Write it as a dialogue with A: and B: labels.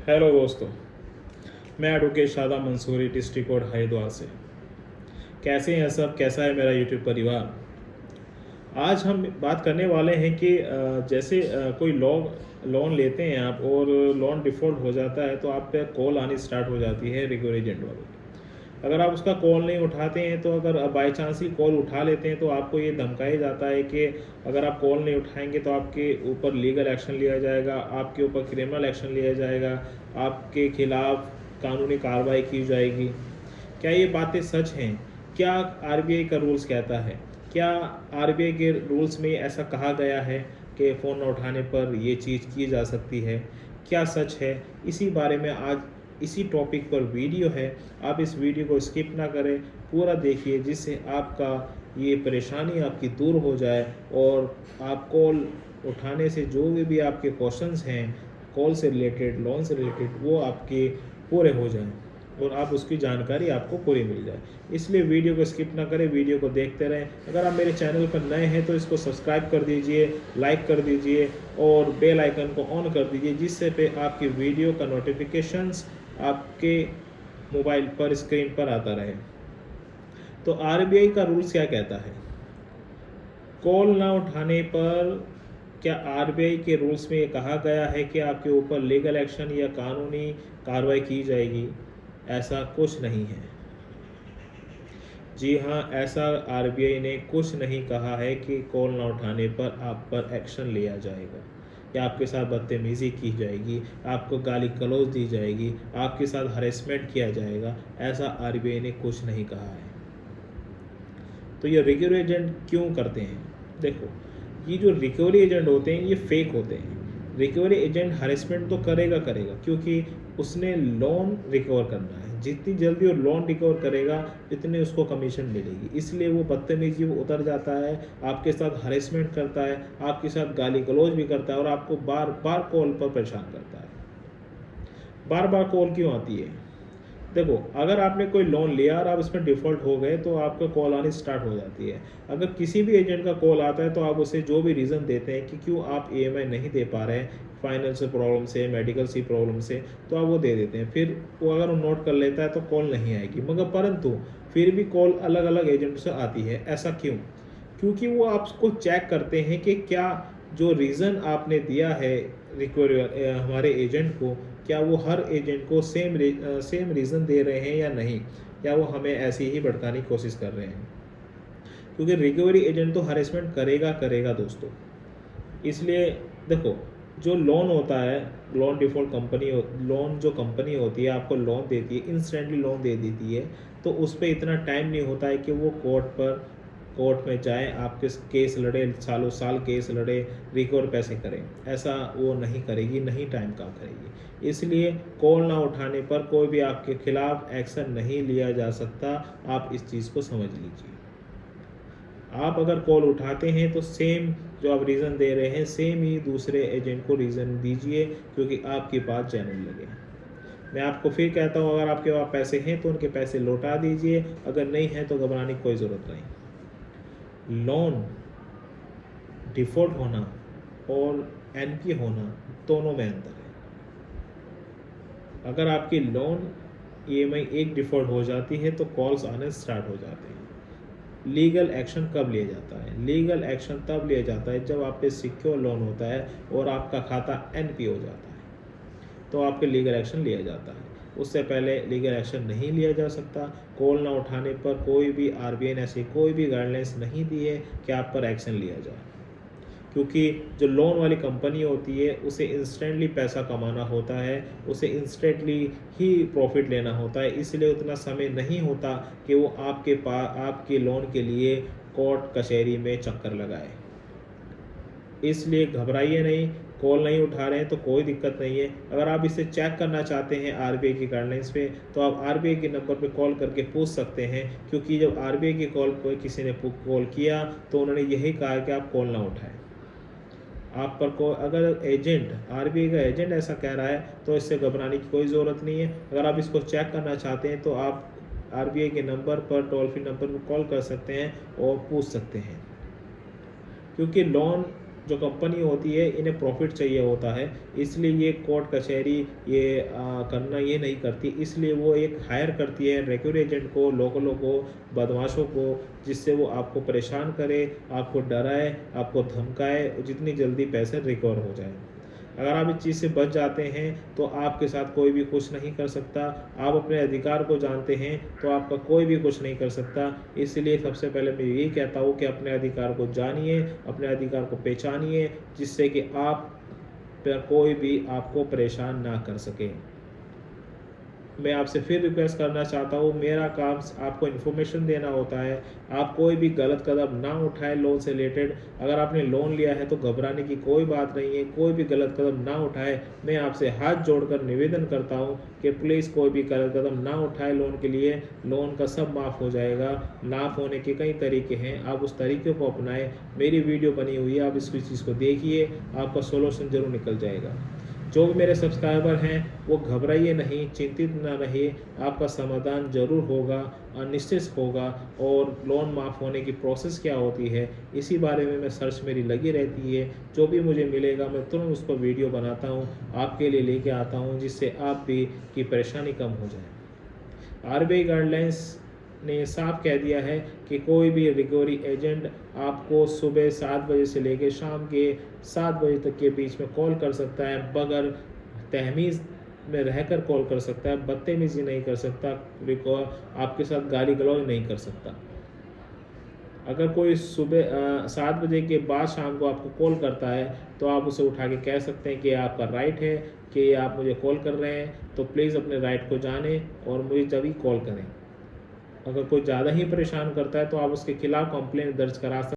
A: Hello दोस्तों, मैं advocate Shada Mansoori district court Haridwar से। कैसे हैं सब? कैसा है मेरा यूट्यूब परिवार? आज हम बात करने वाले हैं कि जैसे कोई लोन लेते हैं आप और लोन डिफ़ॉल्ट हो जाता है तो आप पे कॉल आनी स्टार्ट हो जाती है रिकवरी एजेंट वालों की। अगर आप उसका कॉल नहीं उठाते हैं तो अगर बाय चांस ही कॉल उठा लेते हैं तो आपको ये धमकाया जाता है कि अगर आप कॉल नहीं उठाएंगे तो आपके ऊपर लीगल एक्शन लिया जाएगा, आपके ऊपर क्रिमिनल एक्शन लिया जाएगा, आपके खिलाफ कानूनी कार्रवाई की जाएगी। क्या ये बातें सच हैं? क्या आरबीआई का रूल्स कहता है? क्या आरबीआई के रूल्स में ऐसा कहा गया है कि फ़ोन न उठाने पर ये चीज़ की जा सकती है? क्या सच है? इसी बारे में आज इसी टॉपिक पर वीडियो है। आप इस वीडियो को स्किप ना करें, पूरा देखिए जिससे आपका ये परेशानी आपकी दूर हो जाए और आप कॉल उठाने से जो भी आपके क्वेश्चंस हैं कॉल से रिलेटेड, लोन से रिलेटेड, वो आपके पूरे हो जाएं और आप उसकी जानकारी आपको पूरी मिल जाए। इसलिए वीडियो को स्किप ना करें, वीडियो को देखते रहें। अगर आप मेरे चैनल पर नए हैं तो इसको सब्सक्राइब कर दीजिए, लाइक कर दीजिए और बेल आइकन को ऑन कर दीजिए जिससे पे आपकी वीडियो का नोटिफिकेशंस आपके मोबाइल पर स्क्रीन पर आता रहे। तो आरबीआई का रूल्स क्या कहता है? कॉल ना उठाने पर क्या आरबीआई के रूल्स में ये कहा गया है कि आपके ऊपर लीगल एक्शन या कानूनी कार्रवाई की जाएगी? ऐसा कुछ नहीं है। जी हाँ, ऐसा आरबीआई ने कुछ नहीं कहा है कि कॉल ना उठाने पर आप पर एक्शन लिया जाएगा या आपके साथ बदतमीज़ी की जाएगी, आपको गाली गलौज दी जाएगी, आपके साथ हरेसमेंट किया जाएगा। ऐसा आरबीआई ने कुछ नहीं कहा है। तो ये रिकवरी एजेंट क्यों करते हैं? देखो, ये जो रिकवरी एजेंट होते हैं ये फेक होते हैं। रिकवरी एजेंट हरेसमेंट तो करेगा क्योंकि उसने लोन रिकवर करना है। जितनी जल्दी वो लोन रिकवर करेगा उतनी उसको कमीशन मिलेगी, इसलिए वो बदतमीजी वो उतर जाता है, आपके साथ हरेसमेंट करता है, आपके साथ गाली गलौज भी करता है और आपको बार बार कॉल पर परेशान करता है। बार बार कॉल क्यों आती है? देखो, अगर आपने कोई लोन लिया और आप इसमें डिफ़ॉल्ट हो गए तो आपका कॉल आनी स्टार्ट हो जाती है। अगर किसी भी एजेंट का कॉल आता है तो आप उसे जो भी रीज़न देते हैं कि क्यों आप ईएमआई नहीं दे पा रहे हैं, फाइनेंशियल प्रॉब्लम से, मेडिकल सी प्रॉब्लम से, तो आप वो दे देते हैं। फिर वो अगर वो नोट कर लेता है तो कॉल नहीं आएगी, मगर परंतु फिर भी कॉल अलग अलग एजेंट से आती है। ऐसा क्यों? क्योंकि वो आपको चेक करते हैं कि क्या जो रीज़न आपने दिया है रिक्वायर हमारे एजेंट को, क्या वो हर एजेंट को सेम रीज़न दे रहे हैं या नहीं, या वो हमें ऐसे ही भड़काने की कोशिश कर रहे हैं। क्योंकि रिकवरी एजेंट तो हरेसमेंट करेगा दोस्तों। इसलिए देखो, जो लोन होता है, लोन डिफ़ॉल्ट कंपनी लोन जो कंपनी होती है आपको लोन देती है, इंस्टेंटली लोन दे देती है, तो उस पर इतना टाइम नहीं होता है कि वो कोर्ट में जाएँ, आपके केस लड़े, सालों साल केस लड़े, रिकवर पैसे करें। ऐसा वो नहीं करेगी, नहीं टाइम काम करेगी। इसलिए कॉल ना उठाने पर कोई भी आपके खिलाफ एक्शन नहीं लिया जा सकता। आप इस चीज़ को समझ लीजिए। आप अगर कॉल उठाते हैं तो सेम जो आप रीज़न दे रहे हैं सेम ही दूसरे एजेंट को रीज़न दीजिए, क्योंकि आपकी बात जेन्युइन लगे। मैं आपको फिर कहता हूँ, अगर आपके पास पैसे हैं तो उनके पैसे लौटा दीजिए, अगर नहीं है तो घबराने की कोई ज़रूरत नहीं। लोन डिफ़ॉल्ट होना और एनपी होना दोनों में अंतर है। अगर आपकी लोन ईएमआई एक डिफ़ॉल्ट हो जाती है तो कॉल्स आने स्टार्ट हो जाते हैं। लीगल एक्शन कब लिया जाता है? लीगल एक्शन तब लिया जाता है जब आप पे सिक्योर लोन होता है और आपका खाता एनपी हो जाता है, तो आपके लीगल एक्शन लिया जाता है। उससे पहले लीगल एक्शन नहीं लिया जा सकता। कॉल ना उठाने पर कोई भी आरबीआई ने ऐसी कोई भी गाइडलाइंस नहीं दी है कि आप पर एक्शन लिया जाए, क्योंकि जो लोन वाली कंपनी होती है उसे इंस्टेंटली पैसा कमाना होता है, उसे इंस्टेंटली ही प्रॉफिट लेना होता है, इसलिए उतना समय नहीं होता कि वो आपके लोन के लिए कोर्ट कचहरी में चक्कर लगाए। इसलिए घबराइए नहीं, कॉल नहीं उठा रहे हैं तो कोई दिक्कत नहीं है। अगर आप इसे चेक करना चाहते हैं आरबीआई की गाइडलाइंस पे, तो आप आरबीआई के नंबर पे कॉल करके पूछ सकते हैं, क्योंकि जब आरबीआई की कॉल पर किसी ने कॉल किया तो उन्होंने यही कहा कि आप कॉल ना उठाएं। आप पर को अगर एजेंट, आरबीआई का एजेंट ऐसा कह रहा है तो इससे घबराने की कोई ज़रूरत नहीं है। अगर आप इसको चेक करना चाहते हैं तो आप आरबीआई के नंबर पर, टोल फ्री नंबर पर कॉल कर सकते हैं और पूछ सकते हैं, क्योंकि लोन जो कंपनी होती है इन्हें प्रॉफिट चाहिए होता है, इसलिए ये कोर्ट कचहरी ये करना ये नहीं करती, इसलिए वो एक हायर करती है रेक्यूर एजेंट को, लोकलों को, बदमाशों को, जिससे वो आपको परेशान करे, आपको डराए, आपको धमकाए, जितनी जल्दी पैसे रिकवर हो जाए। अगर आप इस चीज़ से बच जाते हैं तो आपके साथ कोई भी कुछ नहीं कर सकता। आप अपने अधिकार को जानते हैं तो आपका कोई भी कुछ नहीं कर सकता। इसलिए सबसे पहले मैं यही कहता हूँ कि अपने अधिकार को जानिए, अपने अधिकार को पहचानिए, जिससे कि आप पर कोई भी आपको परेशान ना कर सके। मैं आपसे फिर रिक्वेस्ट करना चाहता हूँ, मेरा काम आपको इन्फॉर्मेशन देना होता है। आप कोई भी गलत कदम ना उठाएं लोन से रिलेटेड। अगर आपने लोन लिया है तो घबराने की कोई बात नहीं है, कोई भी गलत कदम ना उठाएं। मैं आपसे हाथ जोड़कर निवेदन करता हूँ कि प्लीज़ कोई भी गलत कदम ना उठाएं लोन के लिए। लोन का सब माफ़ हो जाएगा। माफ़ होने के कई तरीके हैं, आप उस तरीके को अपनाएं। मेरी वीडियो बनी हुई है, आप इस चीज़ को देखिए, आपका सोल्यूशन ज़रूर निकल जाएगा। जो भी मेरे सब्सक्राइबर हैं वो घबराइए नहीं, चिंतित ना रहिए, आपका समाधान ज़रूर होगा और निश्चित होगा। और लोन माफ़ होने की प्रोसेस क्या होती है, इसी बारे में मैं सर्च मेरी लगी रहती है। जो भी मुझे मिलेगा मैं तुरंत उस पर वीडियो बनाता हूँ, आपके लिए लेके आता हूँ, जिससे आप भी की परेशानी कम हो जाए। आरबीआई गाइडलाइंस ने साफ कह दिया है कि कोई भी रिकवरी एजेंट आपको सुबह 7 बजे से लेकर शाम के 7 बजे तक के बीच में कॉल कर सकता है, बगैर तहमीज़ में रहकर कॉल कर सकता है, बदतमीज़ी नहीं कर सकता, आपके साथ गाली गलौज नहीं कर सकता। अगर कोई सुबह 7 बजे के बाद शाम को आपको कॉल करता है तो आप उसे उठा के कह सकते हैं कि आपका राइट है कि आप मुझे कॉल कर रहे हैं, तो प्लीज़ अपने राइट को जानें और मुझे जब ही कॉल करें। अगर कोई ज़्यादा ही परेशान करता है तो आप उसके खिलाफ़ कंप्लेंट दर्ज करा सकते हैं।